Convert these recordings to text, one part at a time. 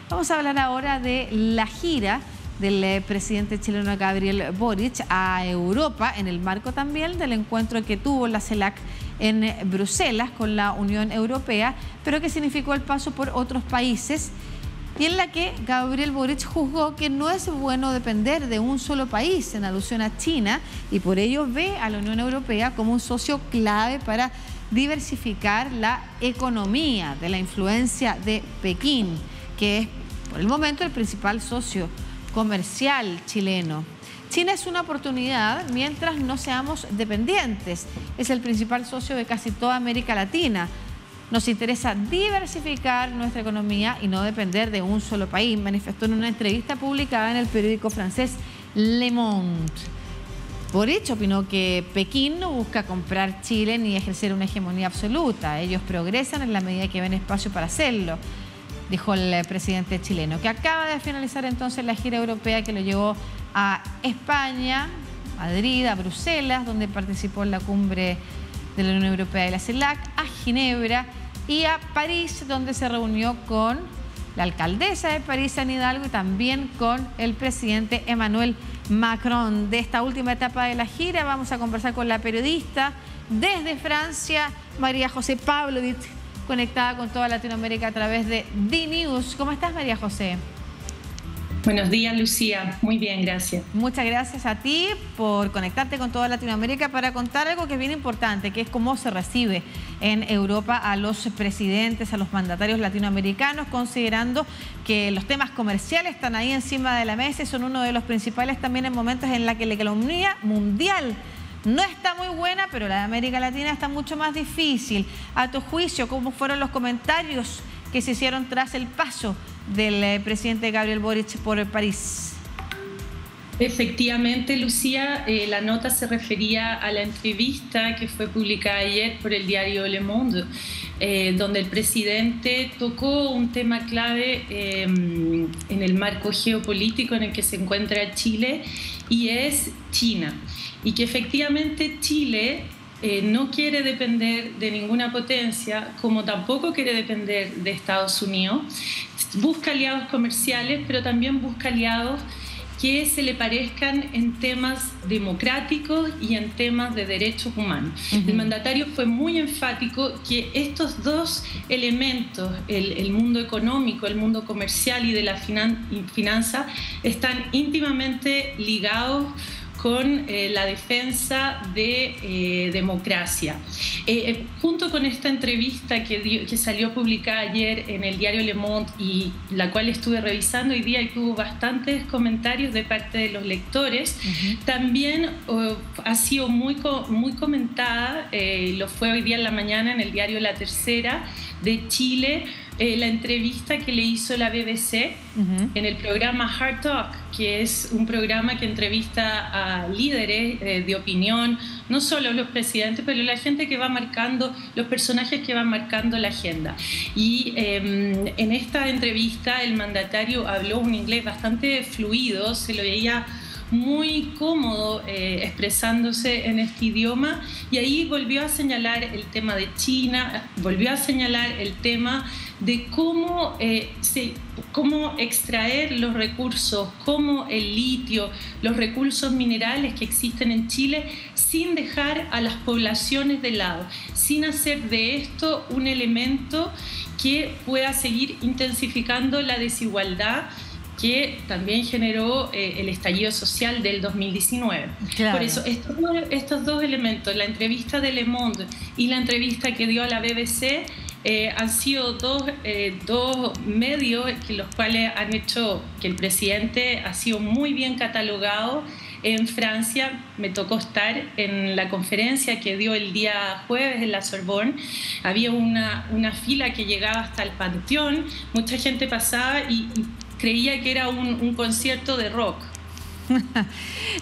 Vamos a hablar ahora de la gira del presidente chileno Gabriel Boric a Europa, en el marco también del encuentro que tuvo la CELAC en Bruselas con la Unión Europea, pero que significó el paso por otros países, y en la que Gabriel Boric juzgó que no es bueno depender de un solo país, en alusión a China, y por ello ve a la Unión Europea como un socio clave para diversificar la economía de la influencia de Pekín, que es por el momento el principal socio comercial chileno. China es una oportunidad mientras no seamos dependientes. Es el principal socio de casi toda América Latina. Nos interesa diversificar nuestra economía y no depender de un solo país, manifestó en una entrevista publicada en el periódico francés Le Monde. Boric opinó que Pekín no busca comprar Chile ni ejercer una hegemonía absoluta. Ellos progresan en la medida que ven espacio para hacerlo, dijo el presidente chileno, que acaba de finalizar entonces la gira europea que lo llevó a España, Madrid, a Bruselas, donde participó en la cumbre de la Unión Europea y la CELAC, a Ginebra y a París, donde se reunió con la alcaldesa de París, Anne Hidalgo, y también con el presidente Emmanuel Macron. De esta última etapa de la gira vamos a conversar con la periodista desde Francia, María José Pavlovich, conectada con toda Latinoamérica a través de DNews. ¿Cómo estás, María José? Buenos días, Lucía. Muy bien, gracias. Muchas gracias a ti por conectarte con toda Latinoamérica para contar algo que es bien importante, que es cómo se recibe en Europa a los presidentes, a los mandatarios latinoamericanos, considerando que los temas comerciales están ahí encima de la mesa y son uno de los principales también en momentos en la que la economía mundial no está muy buena, pero la de América Latina está mucho más difícil. A tu juicio, ¿cómo fueron los comentarios que se hicieron tras el paso del presidente Gabriel Boric por París? Efectivamente, Lucía, la nota se refería a la entrevista que fue publicada ayer por el diario Le Monde, donde el presidente tocó un tema clave en el marco geopolítico en el que se encuentra Chile, y es China. Y que efectivamente Chile no quiere depender de ninguna potencia, como tampoco quiere depender de Estados Unidos. Busca aliados comerciales, pero también busca aliados que se le parezcan en temas democráticos y en temas de derechos humanos. El mandatario fue muy enfático que estos dos elementos, el mundo económico, el mundo comercial y de la finanza, están íntimamente ligados con la defensa de democracia. Junto con esta entrevista que salió publicada ayer en el diario Le Monde, y la cual estuve revisando hoy día y tuvo bastantes comentarios de parte de los lectores, también ha sido muy comentada, lo fue hoy día en la mañana en el diario La Tercera de Chile, la entrevista que le hizo la BBC en el programa Hard Talk, que es un programa que entrevista a líderes de opinión, no solo los presidentes, pero la gente que va marcando, los personajes que van marcando la agenda. Y en esta entrevista el mandatario habló un inglés bastante fluido, se lo veía muy cómodo expresándose en este idioma, y ahí volvió a señalar el tema de China, volvió a señalar el tema de cómo extraer los recursos, como el litio, los recursos minerales que existen en Chile, sin dejar a las poblaciones de lado, sin hacer de esto un elemento que pueda seguir intensificando la desigualdad que también generó el estallido social del 2019. Claro. Por eso, estos dos elementos, la entrevista de Le Monde y la entrevista que dio a la BBC, han sido dos medios los cuales han hecho que el presidente ha sido muy bien catalogado en Francia. Me tocó estar en la conferencia que dio el día jueves en la Sorbonne. Había una fila que llegaba hasta el Panteón, mucha gente pasaba y creía que era un concierto de rock.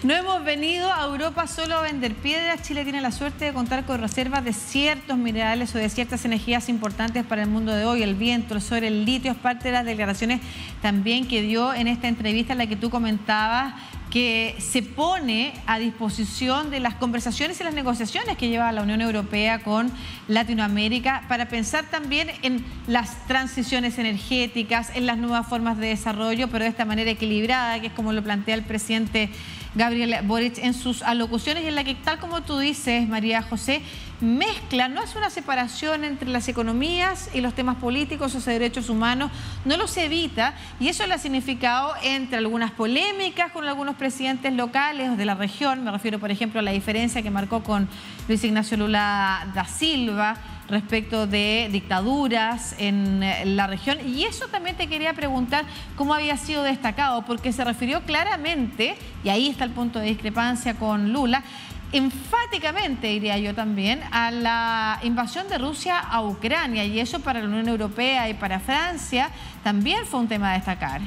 No hemos venido a Europa solo a vender piedras. Chile tiene la suerte de contar con reservas de ciertos minerales o de ciertas energías importantes para el mundo de hoy. El viento, el sol, el litio es parte de las declaraciones también que dio en esta entrevista en la que tú comentabas que se pone a disposición de las conversaciones y las negociaciones que lleva la Unión Europea con Latinoamérica para pensar también en las transiciones energéticas, en las nuevas formas de desarrollo, pero de esta manera equilibrada, que es como lo plantea el presidente Gabriel Boric en sus alocuciones, y en la que, tal como tú dices, María José, mezcla, no es una separación entre las economías y los temas políticos o derechos humanos, no los evita, y eso le ha significado entre algunas polémicas con algunos presidentes locales de la región. Me refiero, por ejemplo, a la diferencia que marcó con Luis Ignacio Lula da Silva respecto de dictaduras en la región. Y eso también te quería preguntar cómo había sido destacado, porque se refirió claramente, y ahí está el punto de discrepancia con Lula, enfáticamente, diría yo también, a la invasión de Rusia a Ucrania, y eso para la Unión Europea y para Francia también fue un tema a destacar.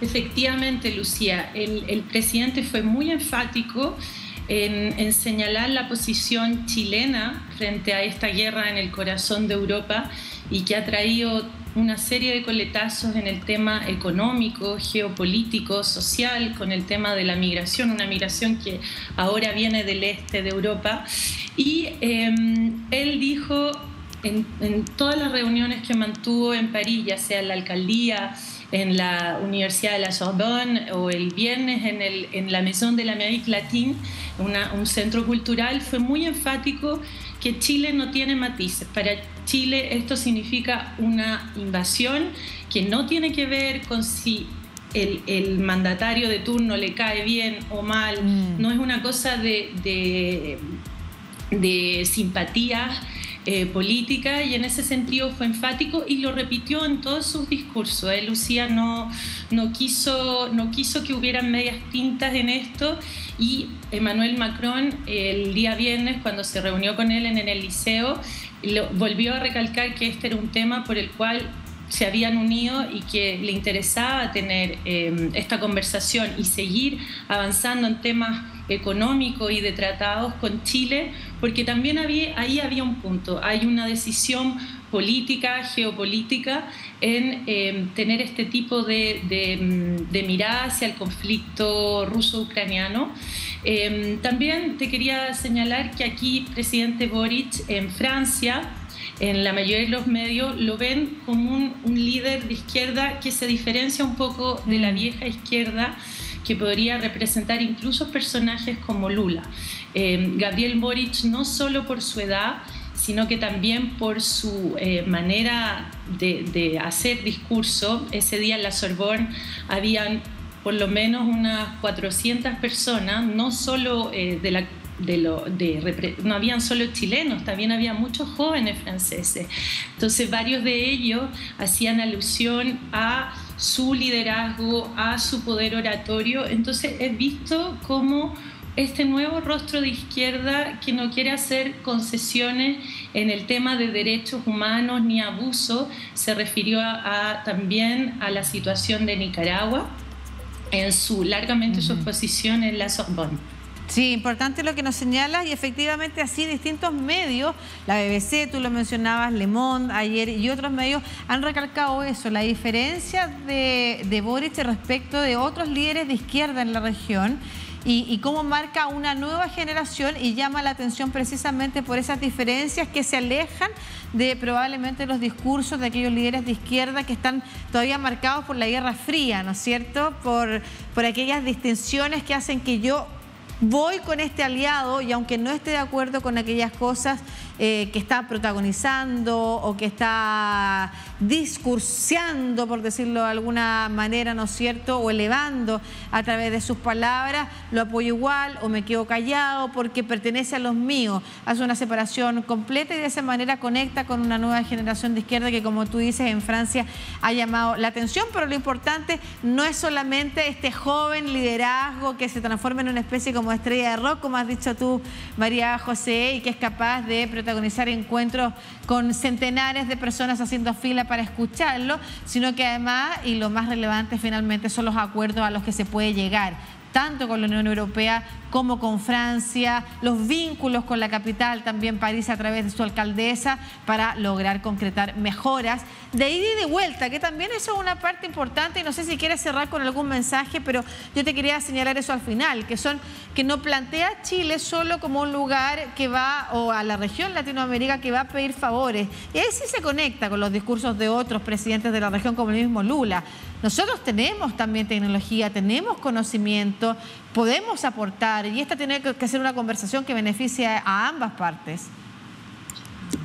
Efectivamente, Lucía, el presidente fue muy enfático en señalar la posición chilena frente a esta guerra en el corazón de Europa y que ha traído una serie de coletazos en el tema económico, geopolítico, social, con el tema de la migración, una migración que ahora viene del este de Europa. Y él dijo en todas las reuniones que mantuvo en París, ya sea en la alcaldía, en la Universidad de la Sorbonne o el viernes en la Maison de l'Amérique Latine, un centro cultural, fue muy enfático que Chile no tiene matices. Para Chile esto significa una invasión que no tiene que ver con si el mandatario de turno le cae bien o mal, no es una cosa de simpatía política, y en ese sentido fue enfático y lo repitió en todos sus discursos. Lucía no quiso que hubieran medias tintas en esto, y Emmanuel Macron el día viernes, cuando se reunió con él en el Liceo, volvió a recalcar que este era un tema por el cual se habían unido y que le interesaba tener esta conversación y seguir avanzando en temas económicos y de tratados con Chile, porque también ahí había un punto, hay una decisión política, geopolítica, en tener este tipo de mirada hacia el conflicto ruso-ucraniano. También te quería señalar que aquí presidente Boric en Francia, en la mayoría de los medios, lo ven como un líder de izquierda que se diferencia un poco de la vieja izquierda, que podría representar incluso personajes como Lula. Gabriel Boric, no solo por su edad, sino que también por su manera de hacer discurso. Ese día en la Sorbonne habían por lo menos unas 400 personas, no solo no habían solo chilenos, también había muchos jóvenes franceses. Entonces varios de ellos hacían alusión a su liderazgo, a su poder oratorio. Entonces he visto como este nuevo rostro de izquierda que no quiere hacer concesiones en el tema de derechos humanos ni abuso, se refirió también a la situación de Nicaragua en largamente su exposición en la Sorbonne. Sí, importante lo que nos señalas, y efectivamente así distintos medios, la BBC, tú lo mencionabas, Le Monde ayer, y otros medios han recalcado eso, la diferencia de Boric respecto de otros líderes de izquierda en la región, y cómo marca una nueva generación y llama la atención precisamente por esas diferencias que se alejan de probablemente los discursos de aquellos líderes de izquierda que están todavía marcados por la Guerra Fría, ¿no es cierto? Por aquellas distinciones que hacen que yo voy con este aliado y aunque no esté de acuerdo con aquellas cosas que está protagonizando o que está discurseando, por decirlo de alguna manera, ¿no es cierto?, o elevando a través de sus palabras, lo apoyo igual o me quedo callado porque pertenece a los míos. Hace una separación completa y de esa manera conecta con una nueva generación de izquierda que, como tú dices, en Francia ha llamado la atención, pero lo importante no es solamente este joven liderazgo que se transforma en una especie como estrella de rock, como has dicho tú, María José, y que es capaz de protagonizar encuentros con centenares de personas haciendo fila para escucharlo, sino que además, y lo más relevante finalmente, son los acuerdos a los que se puede llegar tanto con la Unión Europea como con Francia, los vínculos con la capital, también París a través de su alcaldesa, para lograr concretar mejoras de ida y de vuelta, que también eso es una parte importante, y no sé si quieres cerrar con algún mensaje, pero yo te quería señalar eso al final, que no plantea Chile solo como un lugar que va, o a la región Latinoamérica que va a pedir favores, y ahí sí se conecta con los discursos de otros presidentes de la región, como el mismo Lula. Nosotros tenemos también tecnología, tenemos conocimiento, podemos aportar, y esta tiene que ser una conversación que beneficie a ambas partes.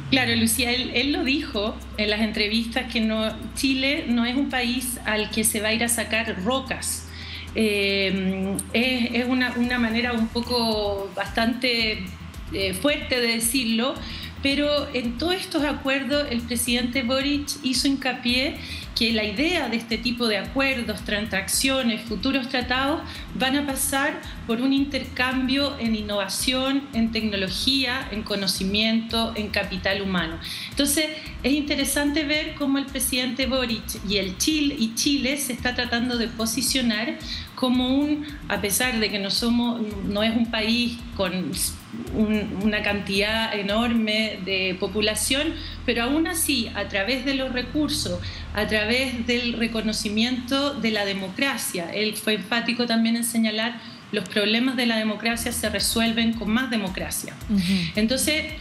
Claro, Lucía, él lo dijo en las entrevistas, que Chile no es un país al que se va a ir a sacar rocas. Es una manera un poco bastante fuerte de decirlo, pero en todos estos acuerdos el presidente Boric hizo hincapié que la idea de este tipo de acuerdos, transacciones, futuros tratados van a pasar por un intercambio en innovación, en tecnología, en conocimiento, en capital humano. Entonces es interesante ver cómo el presidente Boric y Chile se está tratando de posicionar como a pesar de que no es un país con una cantidad enorme de población, pero aún así, a través de los recursos, a través del reconocimiento de la democracia, él fue enfático también en señalar los problemas de la democracia se resuelven con más democracia. Entonces,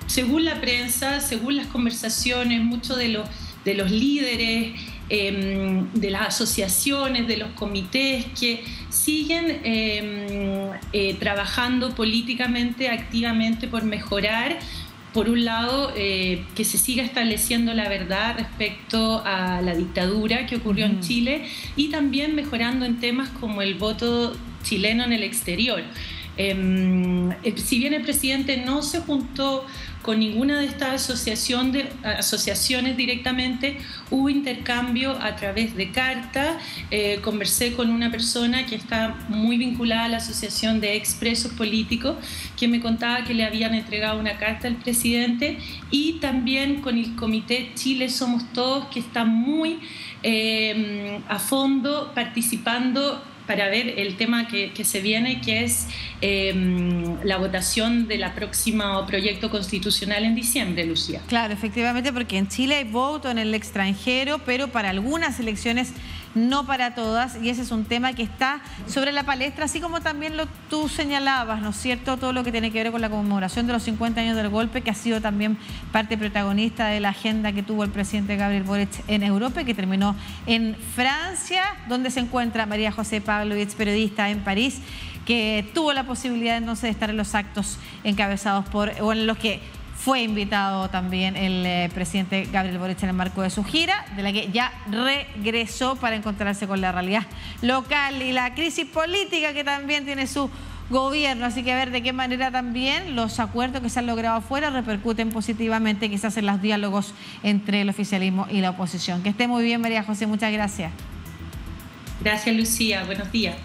según la prensa, según las conversaciones, muchos de los líderes, de las asociaciones, de los comités que siguen trabajando políticamente, activamente por mejorar, por un lado, que se siga estableciendo la verdad respecto a la dictadura que ocurrió en Chile, y también mejorando en temas como el voto chileno en el exterior. Si bien el presidente no se juntó con ninguna de estas asociaciones directamente, hubo intercambio a través de cartas. Conversé con una persona que está muy vinculada a la Asociación de Expresos Políticos, que me contaba que le habían entregado una carta al presidente, y también con el Comité Chile Somos Todos, que está muy a fondo participando para ver el tema que se viene, que es la votación de la próxima proyecto constitucional en diciembre, Lucía. Claro, efectivamente, porque en Chile hay voto en el extranjero, pero para algunas elecciones, no para todas, y ese es un tema que está sobre la palestra, así como también tú señalabas, ¿no es cierto?, todo lo que tiene que ver con la conmemoración de los 50 años del golpe, que ha sido también parte protagonista de la agenda que tuvo el presidente Gabriel Boric en Europa, y que terminó en Francia, donde se encuentra María José Pavlovich, periodista en París, que tuvo la posibilidad entonces de estar en los actos encabezados o en los que fue invitado también el presidente Gabriel Boric en el marco de su gira, de la que ya regresó para encontrarse con la realidad local y la crisis política que también tiene su gobierno. Así que a ver de qué manera también los acuerdos que se han logrado afuera repercuten positivamente quizás en los diálogos entre el oficialismo y la oposición. Que esté muy bien, María José, muchas gracias. Gracias, Lucía. Buenos días.